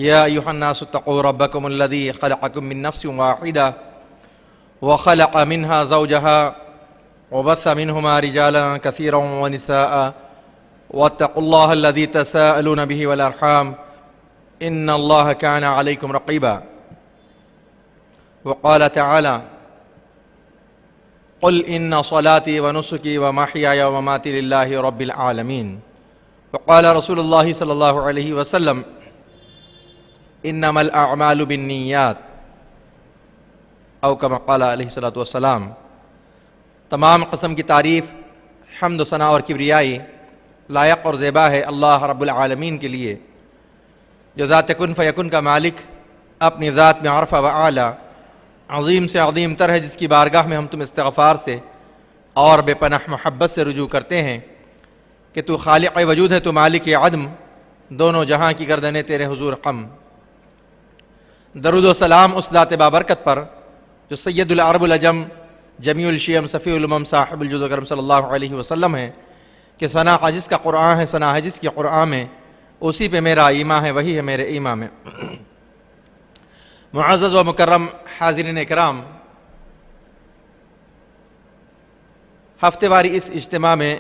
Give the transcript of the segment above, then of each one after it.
يا أيها الناس اتقوا ربكم الذي خلقكم من نفس واحدة وخلق منها زوجها وبث منهما رجالا كثيرا ونساء واتقوا الله الذي تساءلون به والأرحام إن الله كان عليكم رقيبا. وقال تعالى: قل إن صلاتي ونسكي ومحياي ومماتي لله رب العالمين. وقال رسول الله صلی اللہ علیہ وسلم: انما الاعمال بالنیات، او کما قال علیہ الصلوۃ والسلام. تمام قسم کی تعریف، حمد و ثنا اور کبریائی لائق اور زیبا ہے اللہ رب العالمین کے لیے، جو ذات کن فیکن کا مالک، اپنی ذات میں عرفہ و اعلیٰ، عظیم سے عظیم تر ہے، جس کی بارگاہ میں ہم تم استغفار سے اور بے پناہ محبت سے رجوع کرتے ہیں کہ تو خالق وجود ہے، تو مالک عدم، دونوں جہاں کی گردنیں تیرے حضور قم. درود و سلام اس ذات بابرکت پر جو سید العرب العجم، جمیع الشیم، صفی الامم، صاحب الجود و کرم صلی اللہ علیہ وسلم ہے، کہ ثنا جس کا قرآن ہے، ثنا ہے جس کی قرآن میں، اسی پہ میرا ایمان ہے، وہی ہے میرے ایمان میں. معزز و مکرم حاضرین اکرام، ہفتے واری اس اجتماع میں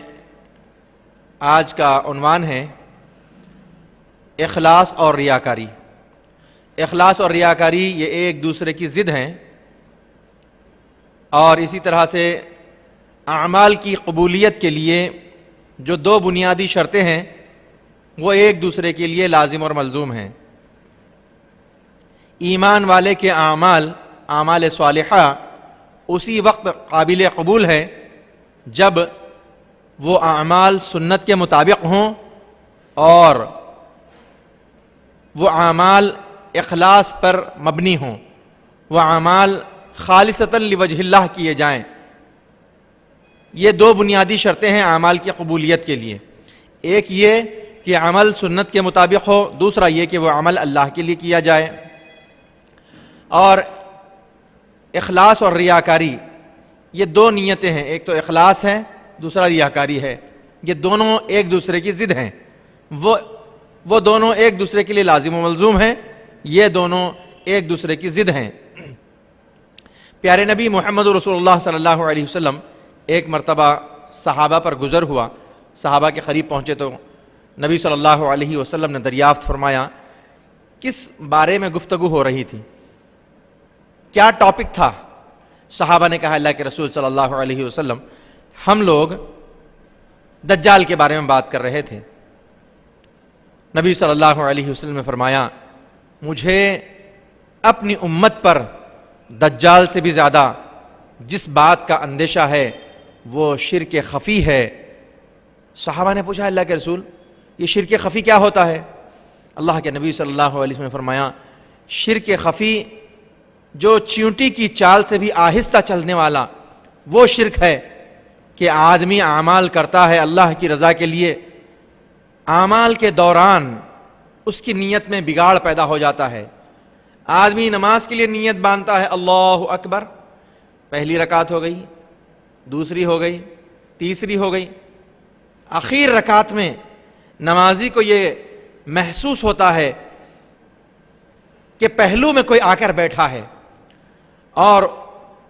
آج کا عنوان ہے اخلاص اور ریاکاری. اخلاص اور ریاکاری یہ ایک دوسرے کی ضد ہیں، اور اسی طرح سے اعمال کی قبولیت کے لیے جو دو بنیادی شرطیں ہیں وہ ایک دوسرے کے لیے لازم اور ملزوم ہیں. ایمان والے کے اعمال صالحہ اسی وقت قابل قبول ہیں جب وہ اعمال سنت کے مطابق ہوں اور وہ اعمال اخلاص پر مبنی ہوں، وہ اعمال خالصتاً لوجہ اللہ کیے جائیں. یہ دو بنیادی شرطیں ہیں اعمال کی قبولیت کے لیے. ایک یہ کہ عمل سنت کے مطابق ہو، دوسرا یہ کہ وہ عمل اللہ کے لیے کیا جائے. اور اخلاص اور ریاکاری یہ دو نیتیں ہیں، ایک تو اخلاص ہے، دوسرا ریاکاری ہے. یہ دونوں ایک دوسرے کی ضد ہیں، وہ دونوں ایک دوسرے کے لیے لازم و ملزوم ہیں، یہ دونوں ایک دوسرے کی ضد ہیں. پیارے نبی محمد رسول اللہ صلی اللہ علیہ وسلم ایک مرتبہ صحابہ پر گزر ہوا، صحابہ کے قریب پہنچے تو نبی صلی اللہ علیہ وسلم نے دریافت فرمایا کس بارے میں گفتگو ہو رہی تھی، کیا ٹاپک تھا؟ صحابہ نے کہا اللہ کے رسول صلی اللہ علیہ وسلم، ہم لوگ دجال کے بارے میں بات کر رہے تھے. نبی صلی اللہ علیہ وسلم نے فرمایا مجھے اپنی امت پر دجال سے بھی زیادہ جس بات کا اندیشہ ہے وہ شرک خفی ہے. صحابہ نے پوچھا اللہ کے رسول یہ شرک خفی کیا ہوتا ہے؟ اللہ کے نبی صلی اللہ علیہ وسلم نے فرمایا شرک خفی جو چیونٹی کی چال سے بھی آہستہ چلنے والا وہ شرک ہے کہ آدمی اعمال کرتا ہے اللہ کی رضا کے لیے، اعمال کے دوران اس کی نیت میں بگاڑ پیدا ہو جاتا ہے. آدمی نماز کے لیے نیت باندھتا ہے اللہ اکبر، پہلی رکعت ہو گئی، دوسری ہو گئی، تیسری ہو گئی، آخر رکعت میں نمازی کو یہ محسوس ہوتا ہے کہ پہلو میں کوئی آ کر بیٹھا ہے، اور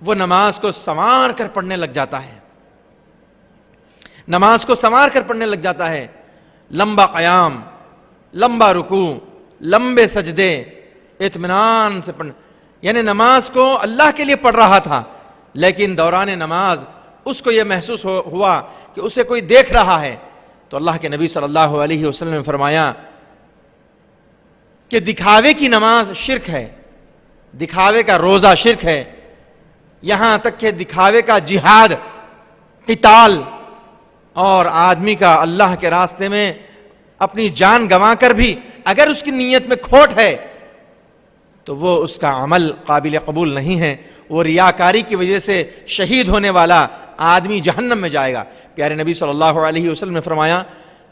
وہ نماز کو سنوار کر پڑھنے لگ جاتا ہے، نماز کو سنوار کر پڑھنے لگ جاتا ہے. لمبا قیام، لمبا رکوع، لمبے سجدے، اطمینان سے پڑھنا، یعنی نماز کو اللہ کے لیے پڑھ رہا تھا، لیکن دوران نماز اس کو یہ محسوس ہوا کہ اسے کوئی دیکھ رہا ہے. تو اللہ کے نبی صلی اللہ علیہ وسلم نے فرمایا کہ دکھاوے کی نماز شرک ہے، دکھاوے کا روزہ شرک ہے، یہاں تک کہ دکھاوے کا جہاد، قتال، اور آدمی کا اللہ کے راستے میں اپنی جان گنوا کر بھی اگر اس کی نیت میں کھوٹ ہے تو وہ اس کا عمل قابل قبول نہیں ہے. وہ ریاکاری کی وجہ سے شہید ہونے والا آدمی جہنم میں جائے گا. پیارے نبی صلی اللہ علیہ وسلم نے فرمایا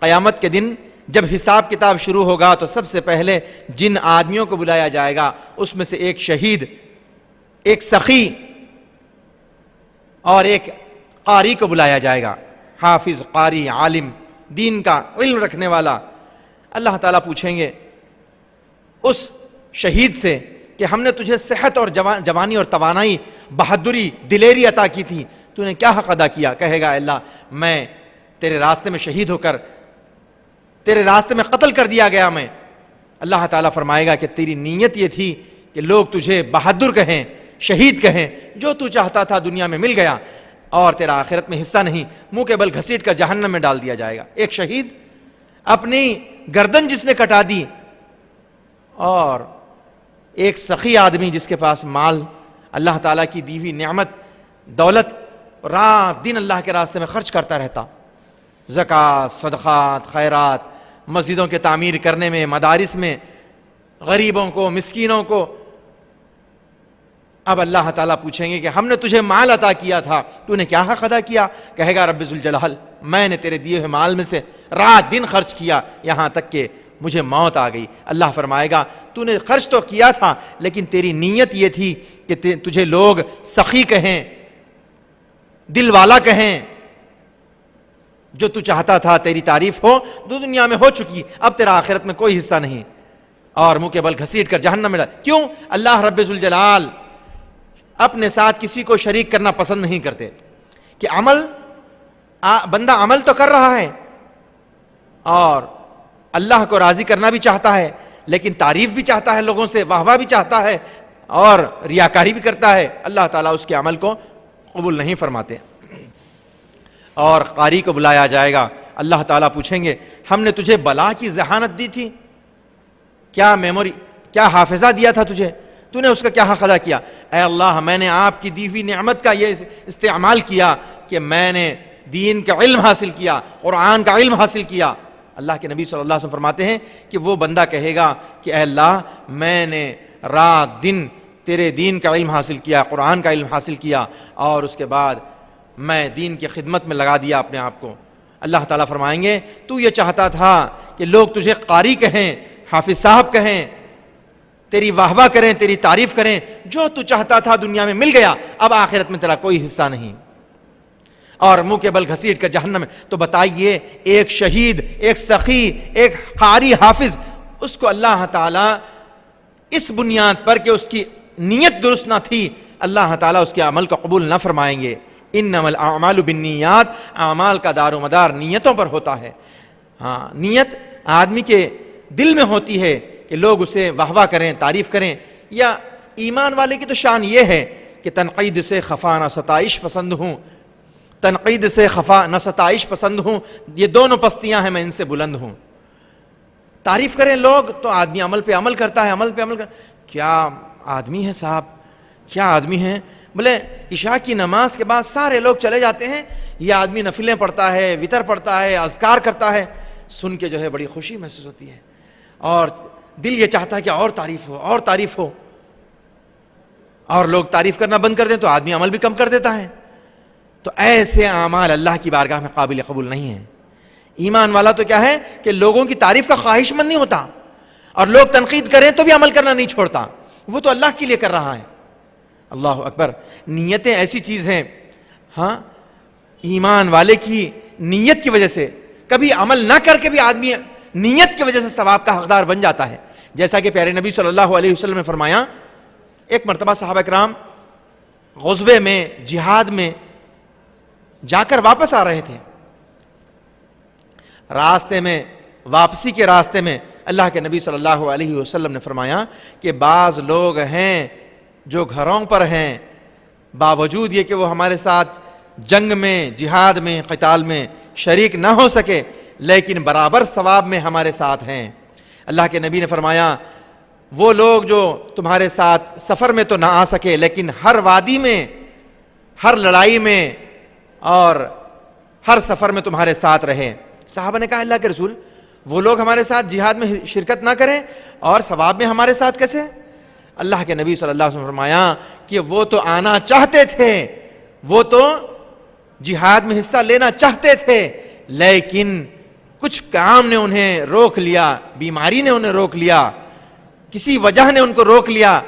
قیامت کے دن جب حساب کتاب شروع ہوگا تو سب سے پہلے جن آدمیوں کو بلایا جائے گا اس میں سے ایک شہید، ایک سخی اور ایک قاری کو بلایا جائے گا. حافظ، قاری، عالم، دین کا علم رکھنے والا. اللہ تعالیٰ پوچھیں گے اس شہید سے کہ ہم نے تجھے صحت اور جوانی اور توانائی، بہادری، دلیری عطا کی تھی، تو نے کیا حق ادا کیا؟ کہے گا اللہ میں تیرے راستے میں شہید ہو کر، تیرے راستے میں قتل کر دیا گیا میں۔ اللہ تعالیٰ فرمائے گا کہ تیری نیت یہ تھی کہ لوگ تجھے بہادر کہیں، شہید کہیں، جو تو چاہتا تھا دنیا میں مل گیا، اور تیرا آخرت میں حصہ نہیں، منہ کے بل گھسیٹ کر جہنم میں ڈال دیا جائے گا۔ ایک شہید، اپنی گردن جس نے کٹا دی، اور ایک سخی آدمی جس کے پاس مال، اللہ تعالیٰ کی دی ہوئی نعمت، دولت، رات دن اللہ کے راستے میں خرچ کرتا رہتا، زکوٰۃ، صدقات، خیرات، مسجدوں کے تعمیر کرنے میں، مدارس میں، غریبوں کو، مسکینوں کو۔ اب اللہ تعالیٰ پوچھیں گے کہ ہم نے تجھے مال عطا کیا تھا، تو نے کیا حق ادا کیا؟ کہے گا رب ذوالجلال میں نے تیرے دیے ہوئے مال میں سے رات دن خرچ کیا، یہاں تک کہ مجھے موت آ گئی۔ اللہ فرمائے گا تو نے خرچ تو کیا تھا، لیکن تیری نیت یہ تھی کہ تجھے لوگ سخی کہیں، دل والا کہیں، جو تو چاہتا تھا تیری تعریف ہو، تو دنیا میں ہو چکی، اب تیرا آخرت میں کوئی حصہ نہیں، اور منہ کے بل گھسیٹ کر جہنم میں ڈال۔ کیوں؟ اللہ رب ذوالجلال اپنے ساتھ کسی کو شریک کرنا پسند نہیں کرتے، کہ بندہ عمل تو کر رہا ہے اور اللہ کو راضی کرنا بھی چاہتا ہے، لیکن تعریف بھی چاہتا ہے، لوگوں سے واہ واہ بھی چاہتا ہے، اور ریاکاری بھی کرتا ہے۔ اللہ تعالیٰ اس کے عمل کو قبول نہیں فرماتے۔ اور قاری کو بلایا جائے گا، اللہ تعالیٰ پوچھیں گے ہم نے تجھے بلا کی ذہانت دی تھی، کیا حافظہ دیا تھا تجھے، تو نے اس کا کیا حق ادا کیا؟ اے اللہ میں نے آپ کی دی ہوئی نعمت کا یہ استعمال کیا کہ میں نے دین کا علم حاصل کیا، قرآن کا علم حاصل کیا۔ اللہ کے نبی صلی اللہ علیہ وسلم فرماتے ہیں کہ وہ بندہ کہے گا کہ اے اللہ میں نے رات دن تیرے دین کا علم حاصل کیا، قرآن کا علم حاصل کیا، اور اس کے بعد میں دین کی خدمت میں لگا دیا اپنے آپ کو۔ اللہ تعالیٰ فرمائیں گے تو یہ چاہتا تھا کہ لوگ تجھے قاری کہیں، حافظ صاحب کہیں، تیری واہ واہ کریں، تیری تعریف کریں، جو تو چاہتا تھا دنیا میں مل گیا، اب آخرت میں تیرا کوئی حصہ نہیں، اور منہ کے بل گھسیٹ کر جہنم میں۔ تو بتائیے ایک شہید، ایک سخی، ایک قاری، حافظ، اس کو اللہ تعالیٰ اس بنیاد پر کہ اس کی نیت درست نہ تھی، اللہ تعالیٰ اس کے عمل کو قبول نہ فرمائیں گے۔ انما الاعمال بالنیات، اعمال کا دار و مدار نیتوں پر ہوتا ہے۔ ہاں، نیت آدمی کے دل میں ہوتی ہے کہ لوگ اسے واہ واہ کریں، تعریف کریں، یا ایمان والے کی تو شان یہ ہے کہ تنقید سے خفا نہ ستائش پسند ہوں، تنقید سے خفا نہ ستائش پسند ہوں، یہ دونوں پستیاں ہیں، میں ان سے بلند ہوں۔ تعریف کریں لوگ تو آدمی عمل پہ عمل کرتا ہے، عمل پہ عمل کیا آدمی ہے صاحب، کیا آدمی ہے، بولے عشاء کی نماز کے بعد سارے لوگ چلے جاتے ہیں، یہ آدمی نفلیں پڑھتا ہے، وتر پڑھتا ہے، اذکار کرتا ہے، سن کے جو ہے بڑی خوشی محسوس ہوتی ہے، اور دل یہ چاہتا ہے کہ اور تعریف ہو، اور تعریف ہو، اور لوگ تعریف کرنا بند کر دیں تو آدمی عمل بھی کم کر دیتا ہے۔ تو ایسے اعمال اللہ کی بارگاہ میں قابل قبول نہیں ہیں۔ ایمان والا تو کیا ہے کہ لوگوں کی تعریف کا خواہش مند نہیں ہوتا، اور لوگ تنقید کریں تو بھی عمل کرنا نہیں چھوڑتا، وہ تو اللہ کے لیے کر رہا ہے۔ اللہ اکبر۔ نیتیں ایسی چیز ہیں، ہاں، ایمان والے کی نیت کی وجہ سے کبھی عمل نہ کر کے بھی آدمی نیت کی وجہ سے ثواب کا حقدار بن جاتا ہے۔ جیسا کہ پیارے نبی صلی اللہ علیہ وسلم نے فرمایا، ایک مرتبہ صحابہ کرام غزوے میں، جہاد میں جا کر واپس آ رہے تھے، راستے میں، واپسی کے راستے میں اللہ کے نبی صلی اللہ علیہ وسلم نے فرمایا کہ بعض لوگ ہیں جو گھروں پر ہیں، باوجود یہ کہ وہ ہمارے ساتھ جنگ میں، جہاد میں، قتال میں شریک نہ ہو سکے، لیکن برابر ثواب میں ہمارے ساتھ ہیں۔ اللہ کے نبی نے فرمایا وہ لوگ جو تمہارے ساتھ سفر میں تو نہ آ سکے، لیکن ہر وادی میں، ہر لڑائی میں اور ہر سفر میں تمہارے ساتھ رہے۔ صحابہ نے کہا اللہ کے رسول، وہ لوگ ہمارے ساتھ جہاد میں شرکت نہ کریں اور ثواب میں ہمارے ساتھ کیسے؟ اللہ کے نبی صلی اللہ علیہ وسلم نے فرمایا کہ وہ تو آنا چاہتے تھے، وہ تو جہاد میں حصہ لینا چاہتے تھے، لیکن کچھ کام نے انہیں روک لیا، بیماری نے انہیں روک لیا، کسی وجہ نے ان کو روک لیا،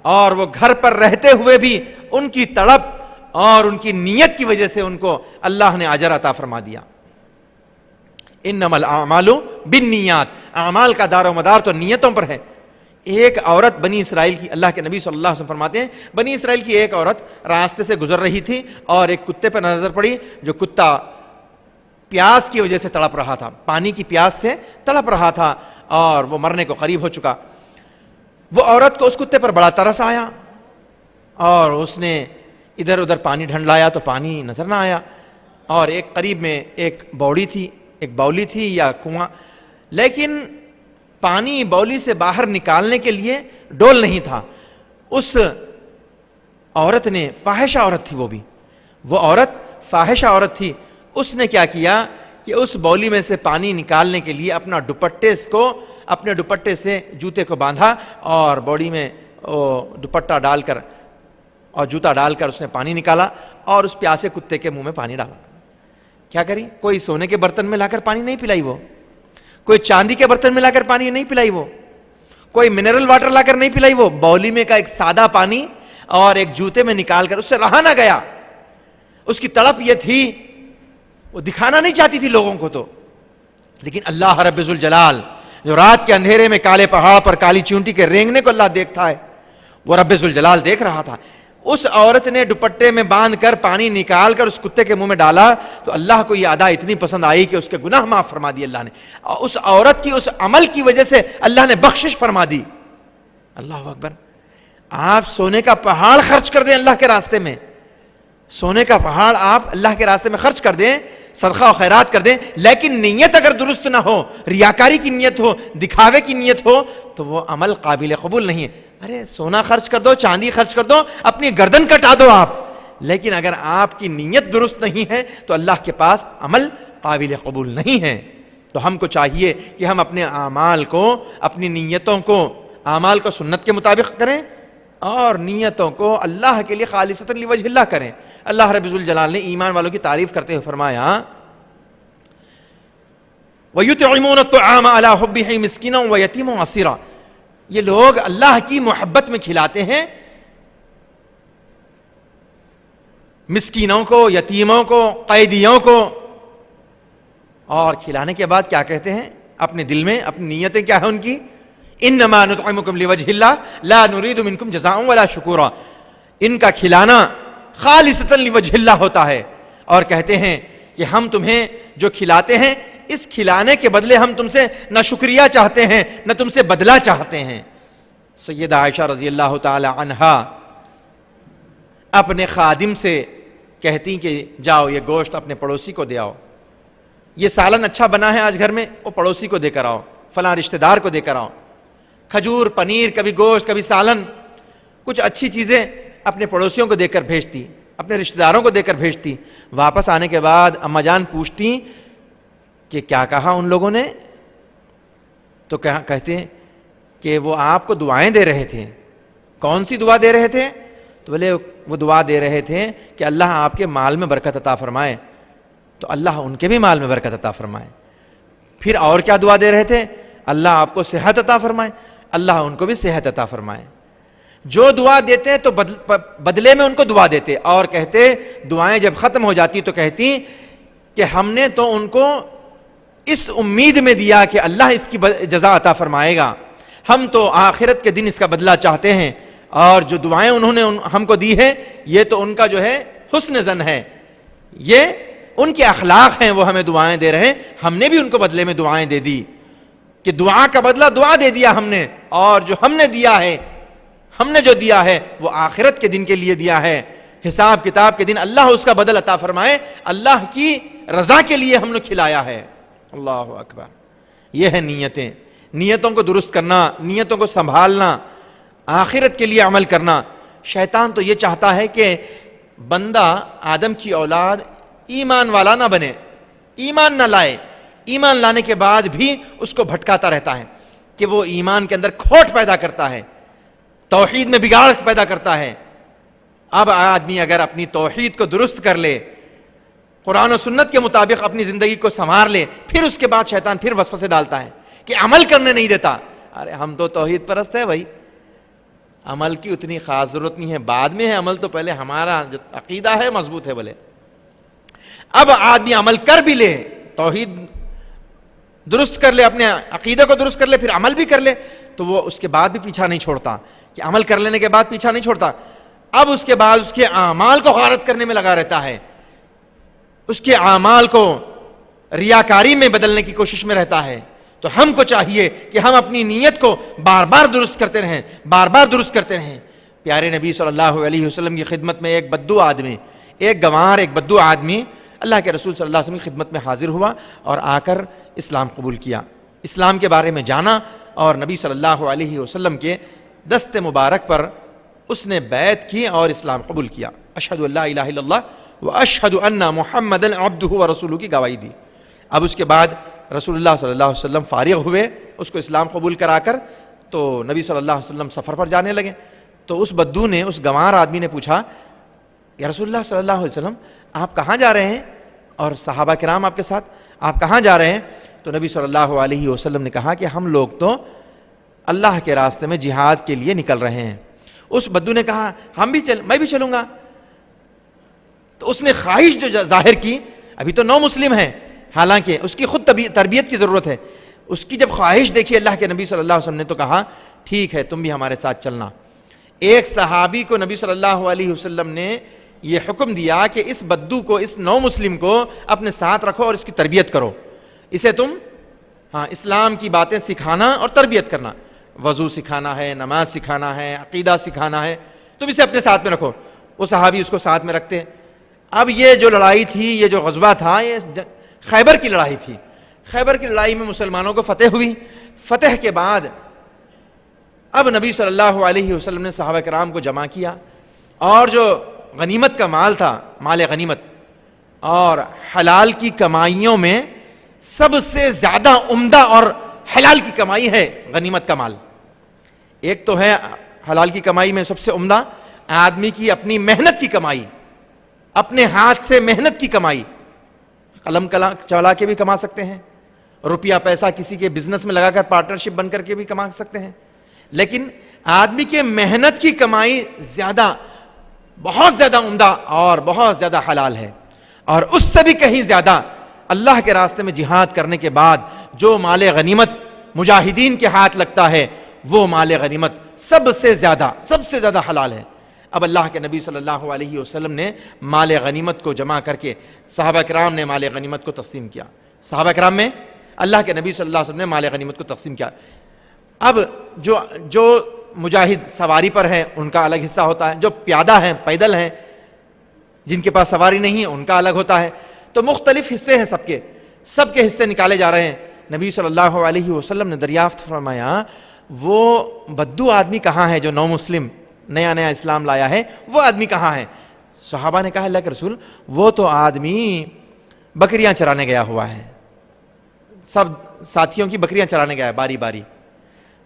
اور وہ گھر پر رہتے ہوئے بھی ان کی تڑپ اور ان کی نیت کی وجہ سے ان کو اللہ نے اجر عطا فرما دیا۔ انما الاعمال بالنیات، اعمال کا دار و مدار تو نیتوں پر ہے۔ ایک عورت بنی اسرائیل کی، اللہ کے نبی صلی اللہ علیہ وسلم فرماتے ہیں بنی اسرائیل کی ایک عورت راستے سے گزر رہی تھی اور ایک کتے پر نظر پڑی، جو کتا پیاس کی وجہ سے تڑپ رہا تھا، پانی کی پیاس سے تڑپ رہا تھا اور وہ مرنے کو قریب ہو چکا۔ وہ عورت کو اس کتے پر بڑا ترس آیا اور اس نے ادھر ادھر پانی ڈھنڈلایا تو پانی نظر نہ آیا، اور ایک قریب میں ایک باوڑی تھی، ایک باولی تھی یا کنواں، لیکن پانی باولی سے باہر نکالنے کے لیے ڈول نہیں تھا۔ اس عورت نے، فاحشہ عورت تھی وہ عورت فاحشہ عورت تھی، اس نے کیا کیا کہ اس باولی میں سے پانی نکالنے کے لیے اپنے دوپٹے سے جوتے کو باندھا اور باولی میں دوپٹہ ڈال کر اور جوتا ڈال کر اس نے پانی نکالا اور اس پیاسے کتے کے منہ میں پانی ڈالا۔ کیا کری؟ کوئی سونے کے برتن میں لا کر پانی نہیں پلائی، وہ کوئی چاندی کے برتن میں لا کر پانی نہیں پلائی، وہ کوئی منرل واٹر لا کر نہیں پلائی، وہ باولی میں کا ایک سادہ پانی اور ایک جوتے میں نکال کر، اس سے رہا نہ گیا۔ اس کی تڑپ یہ تھی، وہ دکھانا نہیں چاہتی تھی لوگوں کو تو، لیکن اللہ رب ذوالجلال جو رات کے اندھیرے میں کالے پہاڑ پر کالی چونٹی کے رینگنے کو اللہ دیکھتا ہے، وہ رب ذوالجلال دیکھ رہا تھا۔ اس عورت نے دوپٹے میں باندھ کر پانی نکال کر اس کتے کے منہ میں ڈالا تو اللہ کو یہ ادا اتنی پسند آئی کہ اس کے گناہ معاف فرما دی اللہ نے، اور اس عورت کی اس عمل کی وجہ سے اللہ نے بخشش فرما دی۔ اللہ اکبر! آپ سونے کا پہاڑ خرچ کر دیں اللہ کے راستے میں، سونے کا پہاڑ آپ اللہ کے راستے میں خرچ کر دیں، صدقہ و خیرات کر دیں، لیکن نیت اگر درست نہ ہو، ریاکاری کی نیت ہو، دکھاوے کی نیت ہو، تو وہ عمل قابل قبول نہیں ہے۔ ارے سونا خرچ کر دو، چاندی خرچ کر دو، اپنی گردن کٹا دو آپ، لیکن اگر آپ کی نیت درست نہیں ہے تو اللہ کے پاس عمل قابل قبول نہیں ہے۔ تو ہم کو چاہیے کہ ہم اپنے اعمال کو، اپنی نیتوں کو، اعمال کو سنت کے مطابق کریں اور نیتوں کو اللہ کے لیے خالصۃ لوجہ اللہ کریں۔ اللہ رب ذوالجلال نے ایمان والوں کی تعریف کرتے ہوئے فرمایا وَيُطْعِمُونَ الطَّعَامَ عَلَىٰ حُبِّهِ مِسْكِينًا وَيَتِيمًا وَأَسِيرًا، یہ لوگ اللہ کی محبت میں کھلاتے ہیں مسکینوں کو، یتیموں کو، قیدیوں کو، اور کھلانے کے بعد کیا کہتے ہیں اپنے دل میں، اپنی نیتیں کیا ہیں ان کی؟ انما نطعمکم لوجہ اللہ لا نرید منکم جزاء ولا شکورا، ان کا کھلانا خالصۃ لوجہ اللہ ہوتا ہے، اور کہتے ہیں کہ ہم تمہیں جو کھلاتے ہیں اس کھلانے کے بدلے ہم تم سے نہ شکریہ چاہتے ہیں نہ تم سے بدلہ چاہتے ہیں۔ سیدہ عائشہ رضی اللہ تعالی عنہا اپنے خادم سے کہتی کہ جاؤ یہ گوشت اپنے پڑوسی کو دے آؤ، یہ سالن اچھا بنا ہے آج گھر میں، وہ پڑوسی کو دے کر آؤ، فلاں رشتہ دار کو دے کر آؤ۔ کھجور، پنیر، کبھی گوشت، کبھی سالن، کچھ اچھی چیزیں اپنے پڑوسیوں کو دے کر بھیجتی، اپنے رشتہ داروں کو دے کر بھیجتی۔ واپس آنے کے بعد اماں جان پوچھتی کہ کیا کہا ان لوگوں نے؟ تو کہتے ہیں کہ وہ آپ کو دعائیں دے رہے تھے۔ کون سی دعا دے رہے تھے؟ تو بولے وہ دعا دے رہے تھے کہ اللہ آپ کے مال میں برکت عطا فرمائے، تو اللہ ان کے بھی مال میں برکت عطا فرمائے۔ پھر اور کیا دعا دے رہے تھے؟ اللہ آپ کو صحت عطا فرمائے، اللہ ان کو بھی صحت عطا فرمائے۔ جو دعا دیتے تو بدلے میں ان کو دعا دیتے، اور کہتے دعائیں جب ختم ہو جاتی تو کہتی کہ ہم نے تو ان کو اس امید میں دیا کہ اللہ اس کی جزا عطا فرمائے گا، ہم تو آخرت کے دن اس کا بدلہ چاہتے ہیں، اور جو دعائیں انہوں نے ہم کو دی ہیں یہ تو ان کا جو ہے حسن ظن ہے، یہ ان کے اخلاق ہیں، وہ ہمیں دعائیں دے رہے ہیں، ہم نے بھی ان کو بدلے میں دعائیں دے دی کہ دعا کا بدلہ دعا دے دیا ہم نے، اور جو ہم نے دیا ہے، ہم نے جو دیا ہے وہ آخرت کے دن کے لیے دیا ہے، حساب کتاب کے دن اللہ اس کا بدل عطا فرمائے، اللہ کی رضا کے لیے ہم نے کھلایا ہے۔ اللہ اکبر! یہ ہے نیتیں، نیتوں کو درست کرنا، نیتوں کو سنبھالنا، آخرت کے لیے عمل کرنا۔ شیطان تو یہ چاہتا ہے کہ بندہ، آدم کی اولاد ایمان والا نہ بنے، ایمان نہ لائے، ایمان لانے کے بعد بھی اس کو بھٹکاتا رہتا ہے کہ وہ ایمان کے اندر کھوٹ پیدا کرتا ہے، توحید میں بگاڑ پیدا کرتا ہے۔ اب آدمی اگر اپنی توحید کو درست کر لے، قرآن و سنت کے مطابق اپنی زندگی کو سنوار لے، پھر اس کے بعد شیطان پھر وسوسے ڈالتا ہے کہ عمل کرنے نہیں دیتا۔ ارے ہم تو توحید پرست ہے بھائی، عمل کی اتنی خاص ضرورت نہیں ہے، بعد میں ہے عمل، تو پہلے ہمارا جو عقیدہ ہے مضبوط ہے۔ بولے اب آدمی عمل کر بھی لے، توحید درست کر لے، اپنے عقیدے کو درست کر لے، پھر عمل بھی کر لے، تو وہ اس کے بعد بھی پیچھا نہیں چھوڑتا، کہ عمل کر لینے کے بعد پیچھا نہیں چھوڑتا، اب اس کے بعد اس کے اعمال کو غارت کرنے میں لگا رہتا ہے، اس کے اعمال کو ریاکاری میں بدلنے کی کوشش میں رہتا ہے۔ تو ہم کو چاہیے کہ ہم اپنی نیت کو بار بار درست کرتے رہیں، بار بار درست کرتے رہیں۔ پیارے نبی صلی اللہ علیہ وسلم کی خدمت میں ایک بدو آدمی، ایک گنوار، ایک بدو آدمی اللہ کے رسول صلی اللہ علیہ وسلم کی خدمت میں حاضر ہوا اور آ کر اسلام قبول کیا، اسلام کے بارے میں جانا، اور نبی صلی اللہ علیہ وسلم کے دست مبارک پر اس نے بیعت کی اور اسلام قبول کیا، اشہد ان لا الہ الا اللہ و اشہد ان محمد عبدہ و رسولہ کی گواہی دی۔ اب اس کے بعد رسول اللہ صلی اللہ علیہ وسلم فارغ ہوئے اس کو اسلام قبول کرا کر، تو نبی صلی اللہ علیہ وسلم سفر پر جانے لگے، تو اس بدو نے، اس گنوار آدمی نے پوچھا، یا رسول اللہ صلی اللہ علیہ وسلم آپ کہاں جا رہے ہیں، اور صحابہ کرام آپ کے ساتھ، آپ کہاں جا رہے ہیں؟ تو نبی صلی اللہ علیہ وسلم نے کہا کہ ہم لوگ تو اللہ کے راستے میں جہاد کے لیے نکل رہے ہیں۔ اس بدو نے کہا میں بھی چلوں گا۔ تو اس نے خواہش جو ظاہر کی، ابھی تو نو مسلم ہے، حالانکہ اس کی خود تربیت کی ضرورت ہے، اس کی جب خواہش دیکھی اللہ کے نبی صلی اللہ علیہ وسلم نے، تو کہا ٹھیک ہے تم بھی ہمارے ساتھ چلنا۔ ایک صحابی کو نبی صلی اللہ علیہ وسلم نے یہ حکم دیا کہ اس بدو کو، اس نو مسلم کو اپنے ساتھ رکھو اور اس کی تربیت کرو، اسے تم اسلام کی باتیں سکھانا اور تربیت کرنا، وضو سکھانا ہے، نماز سکھانا ہے، عقیدہ سکھانا ہے، تم اسے اپنے ساتھ میں رکھو۔ وہ صحابی اس کو ساتھ میں رکھتے۔ اب یہ جو لڑائی تھی، یہ جو غزوہ تھا، یہ خیبر کی لڑائی تھی۔ خیبر کی لڑائی میں مسلمانوں کو فتح ہوئی۔ فتح کے بعد اب نبی صلی اللہ علیہ وسلم نے صحابہ کرام کو جمع کیا، اور جو غنیمت کا مال تھا، مال غنیمت، اور حلال کی کمائیوں میں سب سے زیادہ عمدہ اور حلال کی کمائی ہے غنیمت کا مال۔ ایک تو ہے حلال کی کمائی میں سب سے عمدہ آدمی کی اپنی محنت کی کمائی، اپنے ہاتھ سے محنت کی کمائی، قلم چلا کے بھی کما سکتے ہیں، روپیہ پیسہ کسی کے بزنس میں لگا کر پارٹنرشپ بن کر کے بھی کما سکتے ہیں، لیکن آدمی کے محنت کی کمائی زیادہ، بہت زیادہ عمدہ اور بہت زیادہ حلال ہے۔ اور اس سے بھی کہیں زیادہ اللہ کے راستے میں جہاد کرنے کے بعد جو مال غنیمت مجاہدین کے ہاتھ لگتا ہے، وہ مال غنیمت سب سے زیادہ حلال ہے۔ اب اللہ کے نبی صلی اللہ علیہ وسلم نے مال غنیمت کو جمع کر کے صحابہ کرام نے مال غنیمت کو تقسیم کیا۔ صحابہ کرام میں اللہ کے نبی صلی اللہ علیہ وسلم نے مال غنیمت کو تقسیم کیا۔ اب جو مجاہد سواری پر ہیں ان کا الگ حصہ ہوتا ہے، جو پیادہ ہیں، پیدل ہیں، جن کے پاس سواری نہیں ہے ان کا الگ ہوتا ہے۔ تو مختلف حصے ہیں، سب کے حصے نکالے جا رہے ہیں۔ نبی صلی اللہ علیہ وسلم نے دریافت فرمایا وہ بدو آدمی کہاں ہے جو نو مسلم نیا اسلام لایا ہے، وہ آدمی کہاں ہے؟ صحابہ نے کہا اللہ کے رسول وہ تو آدمی بکریاں چرانے گیا ہوا ہے، سب ساتھیوں کی بکریاں چرانے گیا ہے باری باری۔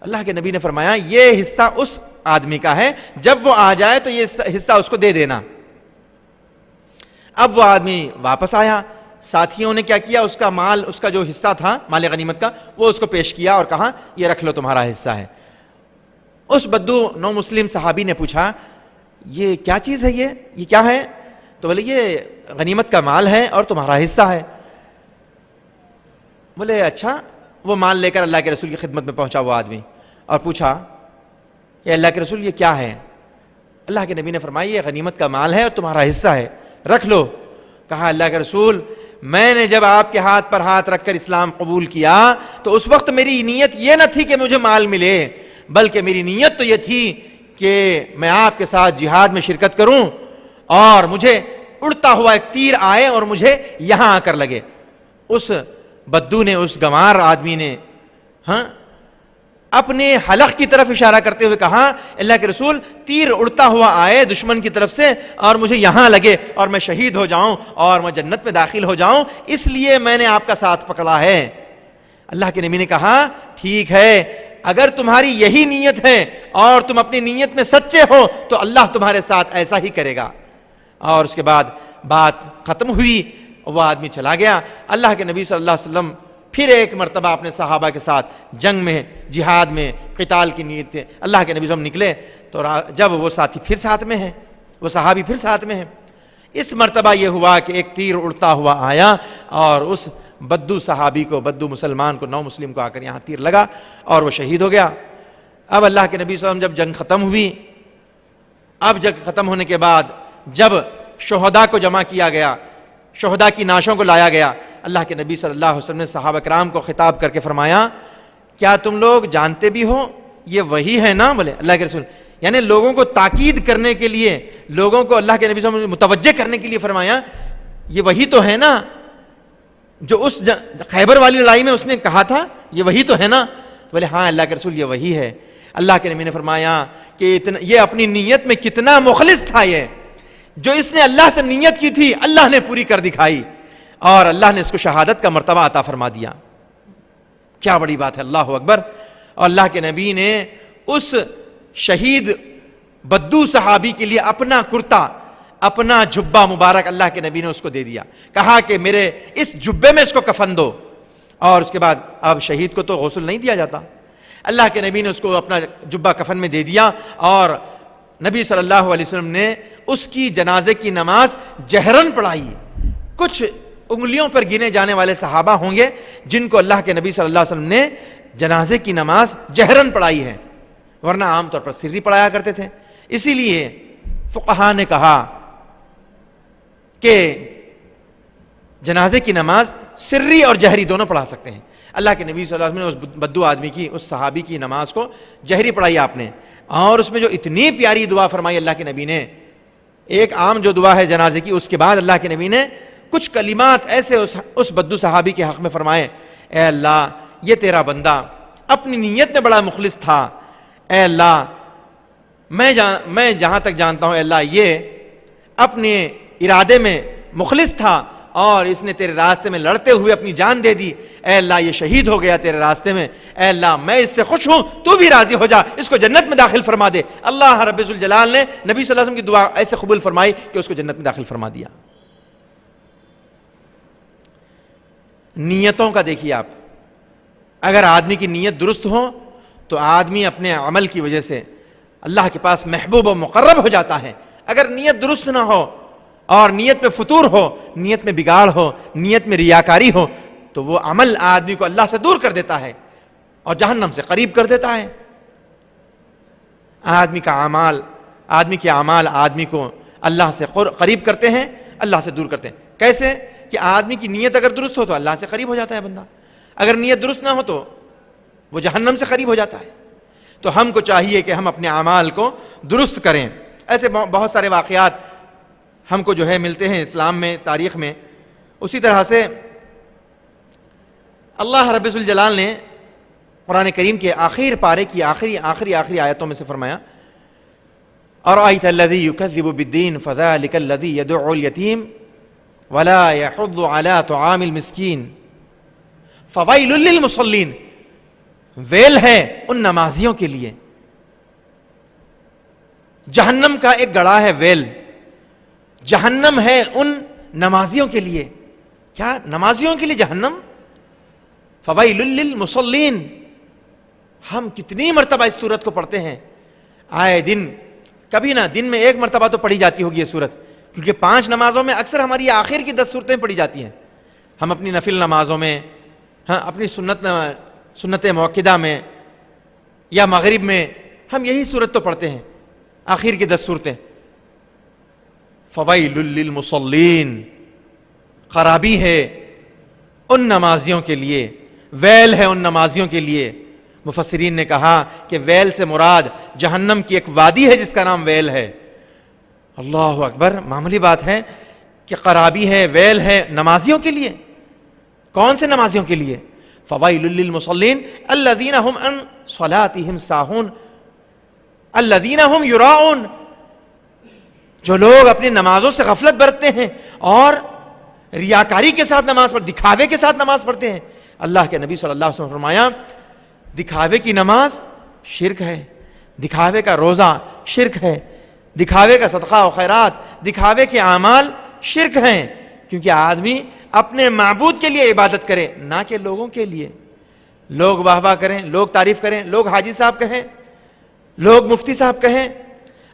اللہ کے نبی نے فرمایا یہ حصہ اس آدمی کا ہے، جب وہ آ جائے تو یہ حصہ اس کو دے دینا۔ اب وہ آدمی واپس آیا، ساتھیوں نے کیا کیا، اس کا مال، اس کا جو حصہ تھا مال غنیمت کا، وہ اس کو پیش کیا اور کہا یہ رکھ لو تمہارا حصہ ہے۔ اس بدو نو مسلم صحابی نے پوچھا یہ کیا چیز ہے، یہ کیا ہے؟ تو بولے یہ غنیمت کا مال ہے اور تمہارا حصہ ہے۔ بولے اچھا۔ وہ مال لے کر اللہ کے رسول کی خدمت میں پہنچا وہ آدمی اور پوچھا یہ اللہ کے رسول یہ کیا ہے؟ اللہ کے نبی نے فرمایا یہ غنیمت کا مال ہے اور تمہارا حصہ ہے، رکھ لو۔ کہا اللہ کے رسول میں نے جب آپ کے ہاتھ پر ہاتھ رکھ کر اسلام قبول کیا تو اس وقت میری نیت یہ نہ تھی کہ مجھے مال ملے، بلکہ میری نیت تو یہ تھی کہ میں آپ کے ساتھ جہاد میں شرکت کروں اور مجھے اڑتا ہوا ایک تیر آئے اور مجھے یہاں آ کر لگے۔ اس بدو نے، اس گنوار آدمی نے اپنے حلق کی طرف اشارہ کرتے ہوئے کہا اللہ کے رسول تیر اڑتا ہوا آئے دشمن کی طرف سے اور مجھے یہاں لگے اور میں شہید ہو جاؤں اور میں جنت میں داخل ہو جاؤں، اس لیے میں نے آپ کا ساتھ پکڑا ہے۔ اللہ کے نبی نے کہا ٹھیک ہے، اگر تمہاری یہی نیت ہے اور تم اپنی نیت میں سچے ہو تو اللہ تمہارے ساتھ ایسا ہی کرے گا۔ اور اس کے بعد بات ختم ہوئی، وہ آدمی چلا گیا۔ اللہ کے نبی صلی اللہ علیہ وسلم پھر ایک مرتبہ اپنے صحابہ کے ساتھ جنگ میں، جہاد میں، قتال کی نیت سے اللہ کے نبی صلی اللہ علیہ وسلم نکلے تو جب وہ ساتھی پھر ساتھ میں ہیں، وہ صحابی پھر ساتھ میں ہیں، اس مرتبہ یہ ہوا کہ ایک تیر اڑتا ہوا آیا اور اس بدو صحابی کو، بدو مسلمان کو، نو مسلم کو آ کر یہاں تیر لگا اور وہ شہید ہو گیا۔ اب اللہ کے نبی صلی اللہ علیہ وسلم جب جنگ ختم ہوئی، اب جنگ ختم ہونے کے بعد جب شہداء کو جمع کیا گیا، شہداء کی نعشوں کو لایا گیا، اللہ کے نبی صلی اللہ علیہ وسلم نے صحابہ کرام کو خطاب کر کے فرمایا کیا تم لوگ جانتے بھی ہو یہ وہی ہے نا؟ بولے اللہ کے رسول، یعنی لوگوں کو تاکید کرنے کے لیے، لوگوں کو اللہ کے نبی صلی اللہ علیہ وسلم متوجہ کرنے کے لیے فرمایا یہ وہی تو ہے نا جو اس خیبر والی لڑائی میں اس نے کہا تھا، یہ وہی تو ہے نا؟ تو بولے ہاں اللہ کے رسول یہ وہی ہے۔ اللہ کے نبی نے فرمایا کہ یہ اپنی نیت میں کتنا مخلص تھا، یہ جو اس نے اللہ سے نیت کی تھی اللہ نے پوری کر دکھائی اور اللہ نے اس کو شہادت کا مرتبہ عطا فرما دیا۔ کیا بڑی بات ہے، اللہ اکبر۔ اور اللہ کے نبی نے اس شہید بدو صحابی کے لیے اپنا کرتا، اپنا جبہ مبارک اللہ کے نبی نے اس کو دے دیا، کہا کہ میرے اس جبے میں اس کو کفن دو۔ اور اس کے بعد اب شہید کو تو غسل نہیں دیا جاتا، اللہ کے نبی نے اس کو اپنا جبہ کفن میں دے دیا اور نبی صلی اللہ علیہ وسلم نے اس کی جنازے کی نماز جہرن پڑھائی۔ کچھ انگلیوں پر گنے جانے والے صحابہ ہوں گے جن کو اللہ کے نبی صلی اللہ علیہ وسلم نے جنازے کی نماز جہرن پڑھائی ہے، ورنہ عام طور پر سری پڑھایا کرتے تھے۔ اسی لیے فقہا نے کہا کہ جنازے کی نماز سری اور جہری دونوں پڑھا سکتے ہیں۔ اللہ کے نبی صلی اللہ علیہ وسلم نے اس بدو آدمی کی، اس صحابی کی نماز کو جہری پڑھائی آپ نے، اور اس میں جو اتنی پیاری دعا فرمائی اللہ کے نبی نے، ایک عام جو دعا ہے جنازے کی، اس کے بعد اللہ کے نبی نے کچھ کلمات ایسے اس بدو صحابی کے حق میں فرمائے، اے اللہ یہ تیرا بندہ اپنی نیت میں بڑا مخلص تھا، اے اللہ میں جہاں تک جانتا ہوں اے اللہ یہ اپنے ارادے میں مخلص تھا اور اس نے تیرے راستے میں لڑتے ہوئے اپنی جان دے دی، اے اللہ یہ شہید ہو گیا تیرے راستے میں، اے اللہ میں اس سے خوش ہوں، تو بھی راضی ہو جا، اس کو جنت میں داخل فرما دے۔ اللہ رب الجلال نے نبی صلی اللہ علیہ وسلم کی دعا ایسے قبول فرمائی کہ اس کو جنت میں داخل فرما دیا۔ نیتوں کا دیکھیے آپ، اگر آدمی کی نیت درست ہو تو آدمی اپنے عمل کی وجہ سے اللہ کے پاس محبوب و مقرب ہو جاتا ہے۔ اگر نیت درست نہ ہو اور نیت میں فتور ہو، نیت میں بگاڑ ہو، نیت میں ریاکاری ہو، تو وہ عمل آدمی کو اللہ سے دور کر دیتا ہے اور جہنم سے قریب کر دیتا ہے۔ آدمی کے اعمال آدمی کو اللہ سے قریب کرتے ہیں، اللہ سے دور کرتے ہیں۔ کیسے؟ کہ آدمی کی نیت اگر درست ہو تو اللہ سے قریب ہو جاتا ہے بندہ، اگر نیت درست نہ ہو تو وہ جہنم سے قریب ہو جاتا ہے۔ تو ہم کو چاہیے کہ ہم اپنے اعمال کو درست کریں۔ ایسے بہت سارے واقعات ہم کو جو ہے ملتے ہیں اسلام میں، تاریخ میں۔ اسی طرح سے اللہ رب الجلال نے قرآن کریم کے آخر پارے کی آخری آیتوں میں سے فرمایا أَرَأَيْتَ الَّذِي يُكَذِّبُ بِالدِّينِ فَذَلِكَ الَّذِي يَدُعُّ الْيَتِيمَ وَلَا يَحُضُّ عَلَى طَعَامِ الْمِسْكِينِ فَوَيْلٌ لِّلْمُصَلِّينَ، ویل ہے ان نمازیوں کے لیے۔ جہنم کا ایک گڑھا ہے ویل، جہنم ہے ان نمازیوں کے لیے۔ کیا نمازیوں کے لیے جہنم؟ فَوَيْلٌ لِّلْمُصَلِّينَ۔ ہم کتنی مرتبہ اس سورت کو پڑھتے ہیں آئے دن، کبھی نہ دن میں ایک مرتبہ تو پڑھی جاتی ہوگی یہ سورت، کیونکہ 5 نمازوں میں اکثر ہماری آخر کی 10 سورتیں پڑھی جاتی ہیں۔ ہم اپنی نفل نمازوں میں، اپنی سنت موقدہ میں یا مغرب میں ہم یہی سورت تو پڑھتے ہیں، آخر کی 10 سورتیں۔ فَوَيْلٌ لِّلْمُصَلِّينَ، خرابی ہے ان نمازیوں کے لیے، ویل ہے ان نمازیوں کے لیے۔ مفسرین نے کہا کہ ویل سے مراد جہنم کی ایک وادی ہے جس کا نام ویل ہے۔ اللہ اکبر، معمولی بات ہے کہ خرابی ہے، ویل ہے نمازیوں کے لیے۔ کون سے نمازیوں کے لیے؟ فَوَيْلٌ لِّلْمُصَلِّينَ الَّذِينَ هُمْ عَنْ صَلَاتِهِمْ سَاهُونَ الَّذِينَ هُمْ يُرَاءُونَ، جو لوگ اپنی نمازوں سے غفلت برتتے ہیں اور ریاکاری کے ساتھ نماز پڑھتے، دکھاوے کے ساتھ نماز پڑھتے ہیں۔ اللہ کے نبی صلی اللہ علیہ وسلم نے فرمایا دکھاوے کی نماز شرک ہے، دکھاوے کا روزہ شرک ہے، دکھاوے کا صدقہ و خیرات، دکھاوے کے اعمال شرک ہیں، کیونکہ آدمی اپنے معبود کے لیے عبادت کرے، نہ کہ لوگوں کے لیے۔ لوگ واہ واہ کریں، لوگ تعریف کریں، لوگ حاجی صاحب کہیں، لوگ مفتی صاحب کہیں۔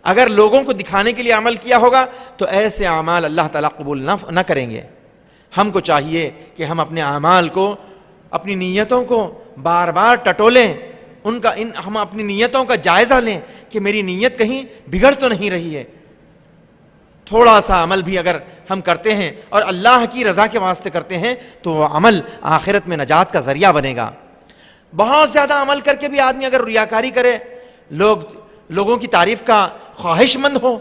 اگر لوگوں کو دکھانے کے لیے عمل کیا ہوگا تو ایسے اعمال اللہ تعالیٰ قبول نہ کریں گے۔ ہم کو چاہیے کہ ہم اپنے اعمال کو، اپنی نیتوں کو بار بار ٹٹولیں، ہم اپنی نیتوں کا جائزہ لیں کہ میری نیت کہیں بگڑ تو نہیں رہی ہے۔ تھوڑا سا عمل بھی اگر ہم کرتے ہیں اور اللہ کی رضا کے واسطے کرتے ہیں تو وہ عمل آخرت میں نجات کا ذریعہ بنے گا۔ بہت زیادہ عمل کر کے بھی آدمی اگر ریاکاری کرے، لوگوں کی تعریف کا خواہش مند ہو،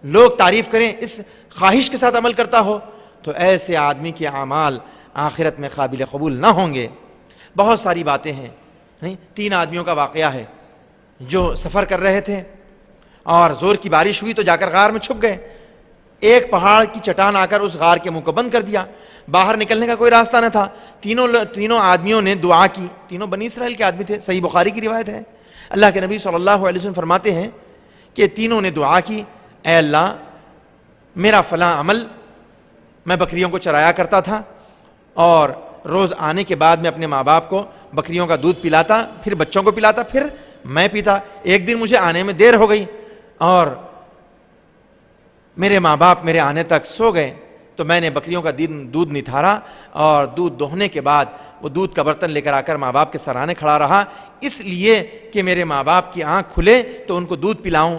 لوگ تعریف کریں اس خواہش کے ساتھ عمل کرتا ہو، تو ایسے آدمی کے اعمال آخرت میں قابل قبول نہ ہوں گے۔ بہت ساری باتیں ہیں، نہیں 3 آدمیوں کا واقعہ ہے جو سفر کر رہے تھے اور زور کی بارش ہوئی تو جا کر غار میں چھپ گئے۔ ایک پہاڑ کی چٹان آ کر اس غار کے منہ کو بند کر دیا، باہر نکلنے کا کوئی راستہ نہ تھا۔ تینوں آدمیوں نے دعا کی، تینوں بنی اسرائیل کے آدمی تھے، صحیح بخاری کی روایت ہے۔ اللہ کے نبی صلی اللہ علیہ وسلم فرماتے ہیں کہ تینوں نے دعا کی، اے اللہ میرا فلاں عمل، میں بکریوں کو چرایا کرتا تھا اور روز آنے کے بعد میں اپنے ماں باپ کو بکریوں کا دودھ پلاتا، پھر بچوں کو پلاتا، پھر میں پیتا۔ ایک دن مجھے آنے میں دیر ہو گئی اور میرے ماں باپ میرے آنے تک سو گئے، تو میں نے بکریوں کا دودھ نتھارا اور دودھ دوہنے کے بعد وہ دودھ کا برتن لے کر آ کر ماں باپ کے سرانے کھڑا رہا، اس لیے کہ میرے ماں باپ کی آنکھ کھلے تو ان کو دودھ پلاؤں۔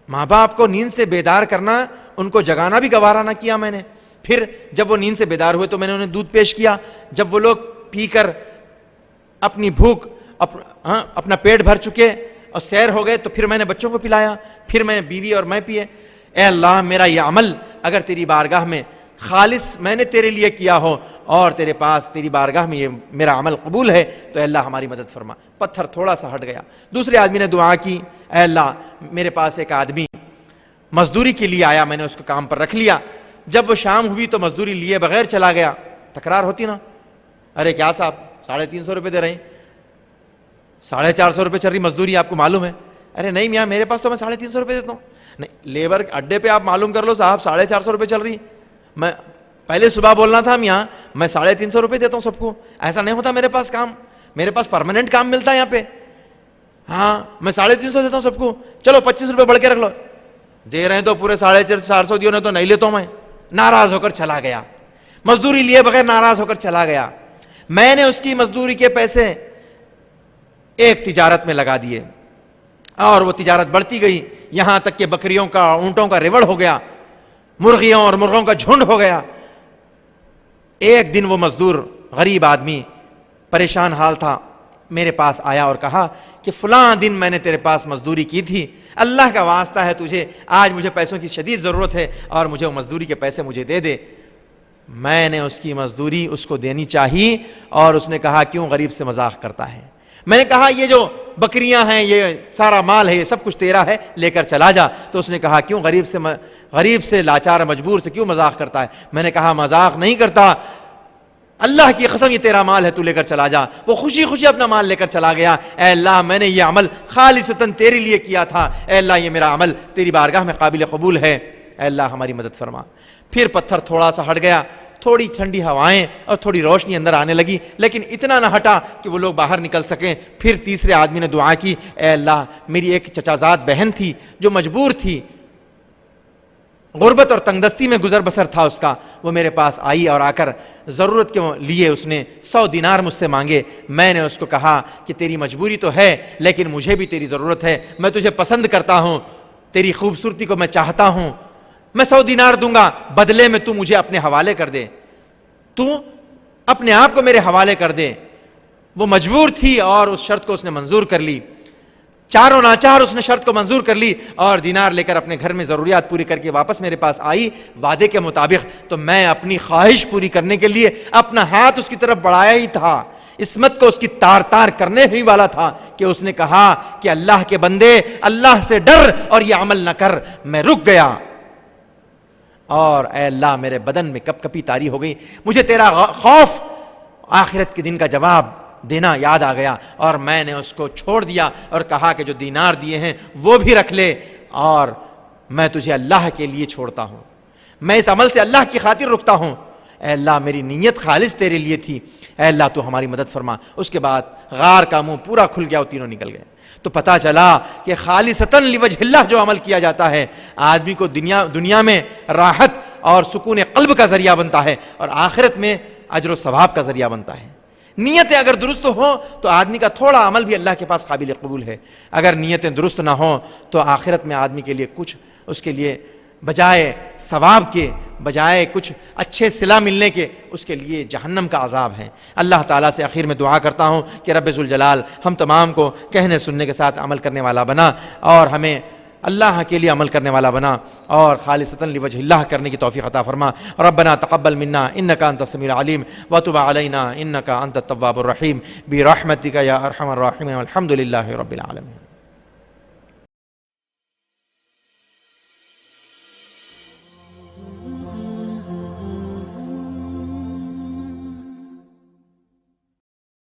ماں باپ کو نیند سے بیدار کرنا، ان کو جگانا بھی گوارا نہ کیا میں نے۔ پھر جب وہ نیند سے بیدار ہوئے تو میں نے انہیں دودھ پیش کیا۔ جب وہ لوگ پی کر اپنی بھوک اپنا پیٹ بھر چکے اور سیر ہو گئے تو پھر میں نے بچوں کو پلایا، پھر میں بیوی اور میں پیے۔ اے اللہ میرا یہ عمل اگر تیری بارگاہ میں خالص میں نے تیرے لیے کیا ہو اور تیرے پاس تیری بارگاہ میں یہ میرا عمل قبول ہے تو اے اللہ ہماری مدد فرما۔ پتھر تھوڑا سا ہٹ گیا۔ دوسرے آدمی نے دعا کی، اے اللہ میرے پاس ایک آدمی مزدوری کے لیے آیا، میں نے اس کو کام پر رکھ لیا، جب وہ شام ہوئی تو مزدوری لیے بغیر چلا گیا۔ تکرار ہوتی نا، ارے کیا صاحب 350 روپے دے رہے ہیں، 450 روپے چل رہی مزدوری، آپ کو معلوم ہے؟ ارے نہیں میاں میرے پاس تو میں 350 روپے دیتا ہوں۔ نہیں، لیبر اڈے پہ آپ معلوم کر لو صاحب 450 روپے چل رہی، میں پہلے صبح بولنا تھا میاں میں 350 روپے دیتا ہوں سب کو، ایسا نہیں ہوتا میرے پاس کام، میرے پاس پرماننٹ کام ملتا ہے یہاں پہ، ہاں میں 350 دیتا ہوں سب کو، چلو 25 روپے بڑھ کے رکھ لو۔ دے رہے ہیں تو پورے 450 دیو نے تو نہیں لیتا ہوں میں۔ ناراض ہو کر چلا گیا، مزدوری لیے بغیر ناراض ہو کر چلا گیا۔ میں نے اس کی مزدوری کے پیسے ایک تجارت میں لگا دیے اور وہ تجارت بڑھتی گئی، یہاں تک کہ بکریوں کا اونٹوں کا ریوڑ ہو گیا، مرغیوں اور مرغوں کا جھنڈ ہو گیا۔ ایک دن وہ مزدور غریب آدمی پریشان حال تھا، میرے پاس آیا اور کہا کہ فلاں دن میں نے تیرے پاس مزدوری کی تھی، اللہ کا واسطہ ہے تجھے، آج مجھے پیسوں کی شدید ضرورت ہے اور مجھے وہ مزدوری کے پیسے مجھے دے دے۔ میں نے اس کی مزدوری اس کو دینی چاہیے اور اس نے کہا کیوں غریب سے مذاق کرتا ہے؟ میں نے کہا یہ جو بکریاں ہیں، یہ سارا مال ہے، یہ سب کچھ تیرا ہے، لے کر چلا جا۔ تو اس نے کہا کیوں غریب سے لاچار مجبور سے کیوں مذاق کرتا ہے؟ میں نے کہا مذاق نہیں کرتا، اللہ کی قسم یہ تیرا مال ہے، تو لے کر چلا جا۔ وہ خوشی خوشی اپنا مال لے کر چلا گیا۔ اے اللہ میں نے یہ عمل خالصتاً تیرے لیے کیا تھا، اے اللہ یہ میرا عمل تیری بارگاہ میں قابل قبول ہے، اے اللہ ہماری مدد فرما۔ پھر پتھر تھوڑا سا ہٹ گیا، تھوڑی ٹھنڈی ہوائیں اور تھوڑی روشنی اندر آنے لگی، لیکن اتنا نہ ہٹا کہ وہ لوگ باہر نکل سکیں۔ پھر تیسرے آدمی نے دعا کی، اے اللہ میری ایک چچا زاد بہن تھی جو مجبور تھی، غربت اور تنگ دستی میں گزر بسر تھا اس کا، وہ میرے پاس آئی اور آ کر ضرورت کے لیے اس نے 100 دینار مجھ سے مانگے۔ میں نے اس کو کہا کہ تیری مجبوری تو ہے لیکن مجھے بھی تیری ضرورت ہے، میں تجھے پسند کرتا ہوں، تیری خوبصورتی کو میں چاہتا ہوں، میں 100 دینار دوں گا، بدلے میں تو مجھے اپنے حوالے کر دے، تو اپنے آپ کو میرے حوالے کر دے۔ وہ مجبور تھی اور اس شرط کو اس نے منظور کر لی، چاروں ناچار اس نے شرط کو منظور کر لی اور دینار لے کر اپنے گھر میں ضروریات پوری کر کے واپس میرے پاس آئی وعدے کے مطابق۔ تو میں اپنی خواہش پوری کرنے کے لیے اپنا ہاتھ اس کی طرف بڑھایا ہی تھا، عصمت کو اس کی تار تار کرنے ہی والا تھا کہ اس نے کہا کہ اللہ کے بندے اللہ سے ڈر اور یہ عمل نہ کر۔ میں رک گیا اور اے اللہ میرے بدن میں کپ کپی طاری ہو گئی، مجھے تیرا خوف آخرت کے دن کا جواب دینا یاد آ گیا اور میں نے اس کو چھوڑ دیا اور کہا کہ جو دینار دیے ہیں وہ بھی رکھ لے اور میں تجھے اللہ کے لیے چھوڑتا ہوں، میں اس عمل سے اللہ کی خاطر رکتا ہوں، اے اللہ میری نیت خالص تیرے لیے تھی، اے اللہ تو ہماری مدد فرما۔ اس کے بعد غار کا منہ پورا کھل گیا، وہ تینوں نکل گئے۔ تو پتہ چلا کہ خالصتاً لوجہ اللہ جو عمل کیا جاتا ہے، آدمی کو دنیا میں راحت اور سکون قلب کا ذریعہ بنتا ہے، اور آخرت میں اجر و ثواب کا ذریعہ بنتا ہے۔ نیتیں اگر درست ہوں تو آدمی کا تھوڑا عمل بھی اللہ کے پاس قابل قبول ہے، اگر نیتیں درست نہ ہوں تو آخرت میں آدمی کے لیے کچھ، اس کے لیے بجائے ثواب کے، بجائے کچھ اچھے صلہ ملنے کے، اس کے لیے جہنم کا عذاب ہے۔ اللہ تعالیٰ سے آخر میں دعا کرتا ہوں کہ رب ذوالجلال ہم تمام کو کہنے سننے کے ساتھ عمل کرنے والا بنا، اور ہمیں اللہ کے لیے عمل کرنے والا بنا، اور خالصتاً لوجہ اللہ کرنے کی توفیق عطا فرما۔ ربنا تقبل منا انک انت السمیع العلیم وتب علینا انک انت التواب الرحیم برحمتک یا ارحم الراحمین والحمد للہ رب العالمین۔